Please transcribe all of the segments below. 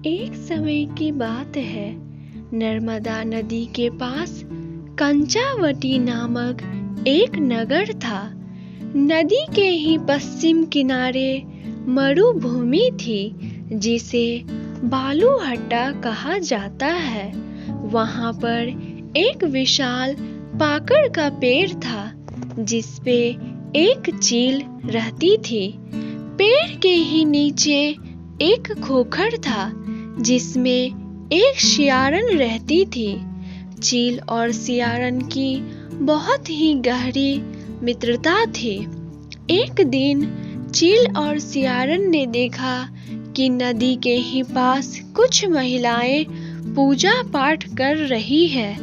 एक समय की बात है, नर्मदा नदी के पास कंचावटी नामक एक नगर था। नदी के ही पश्चिम किनारे मरुभूमि थी, जिसे बालूहट्टा कहा जाता है। वहां पर एक विशाल पाकड़ का पेड़ था, जिसपे एक चील रहती थी। पेड़ के ही नीचे एक खोखर था, जिसमें एक सियारन रहती थी। चील और सियारन की बहुत ही गहरी मित्रता थी। एक दिन चील और सियारन ने देखा कि नदी के ही पास कुछ महिलाएं पूजा पाठ कर रही है।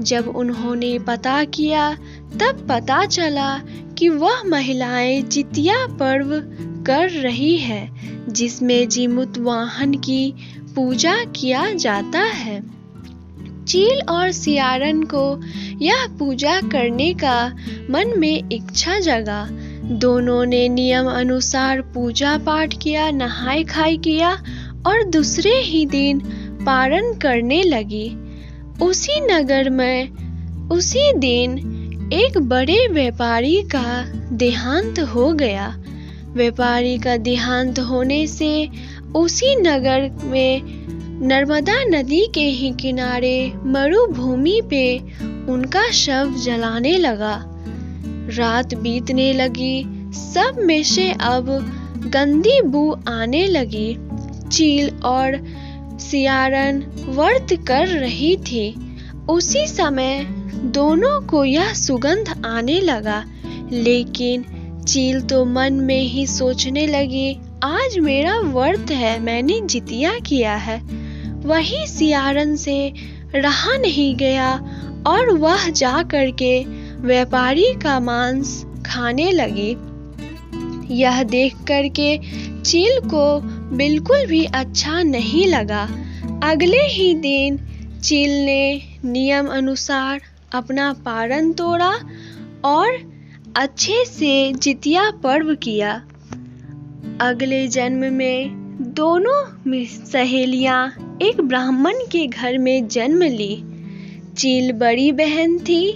जब उन्होंने पता किया, तब पता चला कि वह महिलाएं जितिया पर्व कर रही है, जिसमें जीमूत वाहन की पूजा किया जाता है। चील और सियारन को यह पूजा करने का मन में इच्छा जगा। दोनों ने नियम अनुसार पूजा पाठ किया, नहाय खाय किया और दूसरे ही दिन पारण करने लगी। उसी नगर में उसी दिन एक बड़े व्यापारी का देहांत हो गया। व्यापारी का देहांत होने से उसी नगर में नर्मदा नदी के ही किनारे मरुभूमि पे उनका शव जलाने लगा। रात बीतने लगी, सब में से अब गंदी बू आने लगी। चील और सियारन व्रत कर रही थी। उसी समय दोनों को यह सुगंध आने लगा, लेकिन चील तो मन में ही सोचने लगी, आज मेरा व्रत है, मैंने जितिया किया है। वही सियारन से रहा नहीं गया और वह जा करके व्यापारी का मांस खाने लगी। यह देख करके चील को बिल्कुल भी अच्छा नहीं लगा। अगले ही दिन चील ने नियम अनुसार अपना पारण तोड़ा और अच्छे से जितिया पर्व किया। अगले जन्म में दोनों सहेलियां एक ब्राह्मण के घर में जन्म ली। चील बड़ी बहन थी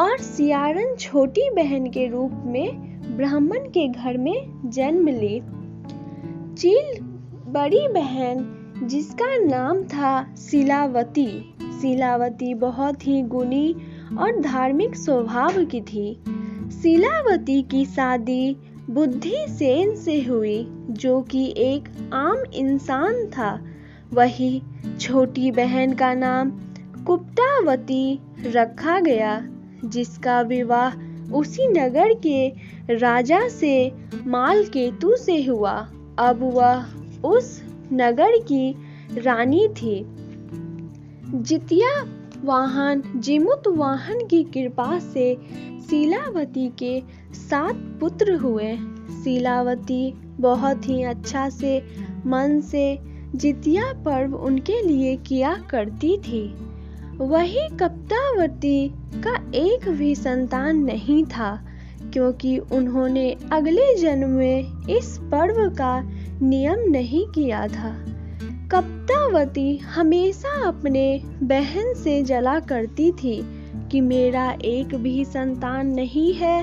और सियारन छोटी बहन के रूप में ब्राह्मण के घर में जन्म ली। चील बड़ी बहन, जिसका नाम था शीलावती, शीलावती बहुत ही गुणी और धार्मिक स्वभाव की थी। शीलावती की शादी बुद्धिसेन से हुई, जो कि एक आम इंसान था। वही छोटी बहन का नाम कुप्तावती रखा गया, जिसका विवाह उसी नगर के राजा से मालकेतु से हुआ। अब वह उस नगर की रानी थी। जितिया वाहन जीमूत वाहन की कृपा से शीलावती के 7 पुत्र हुए। शीलावती बहुत ही अच्छा से मन से जितिया पर्व उनके लिए किया करती थी। वही कप्तावती का एक भी संतान नहीं था, क्योंकि उन्होंने अगले जन्म में इस पर्व का नियम नहीं किया था। कप्तावती हमेशा अपने बहन से जला करती थी कि मेरा एक भी संतान नहीं है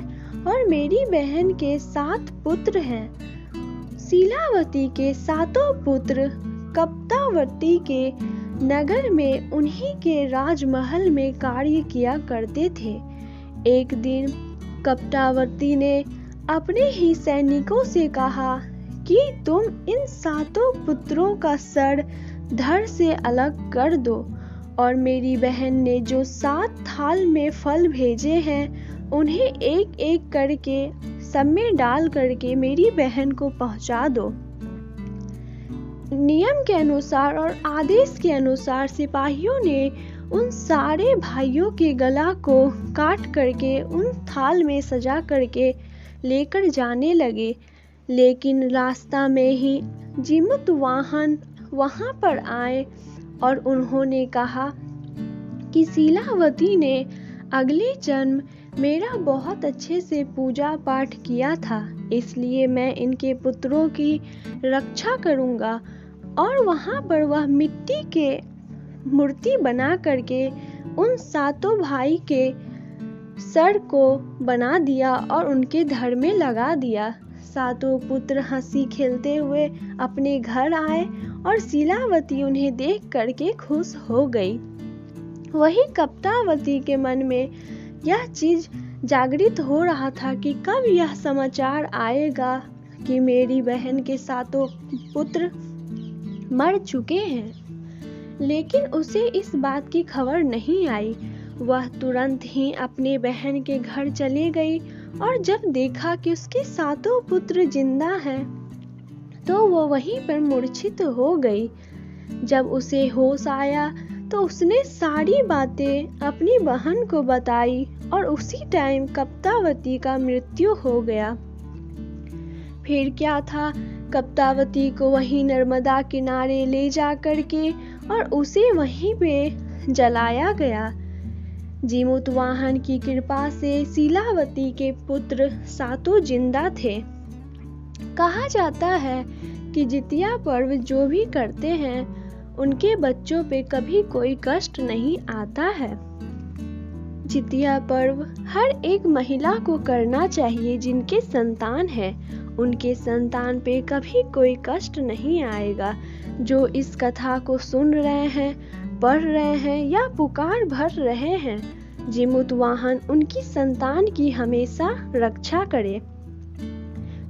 और मेरी बहन के 7 पुत्र हैं। शीलावती के 7 पुत्र कप्तावती के नगर में उन्हीं के राजमहल में कार्य किया करते थे। एक दिन कप्तावती ने अपने ही सैनिकों से कहा कि तुम इन 7 पुत्रों का सर धड़ से अलग कर दो और मेरी बहन ने जो 7 थाल में फल भेजे हैं, उन्हें एक एक करके सब में डाल करके मेरी बहन को पहुंचा दो। नियम के अनुसार और आदेश के अनुसार सिपाहियों ने उन सारे भाइयों के गला को काट करके उन थाल में सजा करके लेकर जाने लगे। लेकिन रास्ता में ही जीमूत वाहन वहां पर आए और उन्होंने कहा कि शीलावती ने अगले जन्म मेरा बहुत अच्छे से पूजा पाठ किया था, इसलिए मैं इनके पुत्रों की रक्षा करूंगा और वहाँ पर वह मिट्टी के मूर्ति बना करके उन सातों भाई के सर को बना दिया और उनके धड़ में लगा दिया। सातों पुत्र हंसी खेलते हुए अपने घर आए और शीलावती उन्हें देख करके खुश हो गई। वही कप्तावती के मन में यह चीज जागृत हो रहा था कि कब यह समाचार आएगा कि मेरी बहन के सातों पुत्र मर चुके हैं। लेकिन उसे इस बात की खबर नहीं आई। वह तुरंत ही अपने बहन के घर चली गई और जब देखा कि उसके सातों पुत्र जिंदा हैं, तो वो वहीं पर मूर्छित हो गई। जब उसे होश आया तो उसने सारी बातें अपनी बहन को बताई और उसी टाइम कप्तावती का मृत्यु हो गया। फिर क्या था, कप्तावती को वहीं नर्मदा किनारे ले जा करके और उसे वहीं पे जलाया गया। जीमूतवाहन की कृपा से शीलावती के पुत्र सातों जिंदा थे। कहा जाता है कि जितिया पर्व जो भी करते हैं उनके बच्चों पे कभी कोई कष्ट नहीं आता है। जितिया पर्व हर एक महिला को करना चाहिए जिनके संतान है। उनके संतान पे कभी कोई कष्ट नहीं आएगा। जो इस कथा को सुन रहे हैं, पढ़ रहे हैं या पुकार भर रहे हैं, जीमूतवाहन उनकी संतान की हमेशा रक्षा करे।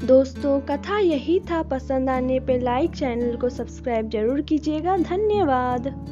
दोस्तों, कथा यही था। पसंद आने पे लाइक, चैनल को सब्सक्राइब जरूर कीजिएगा। धन्यवाद।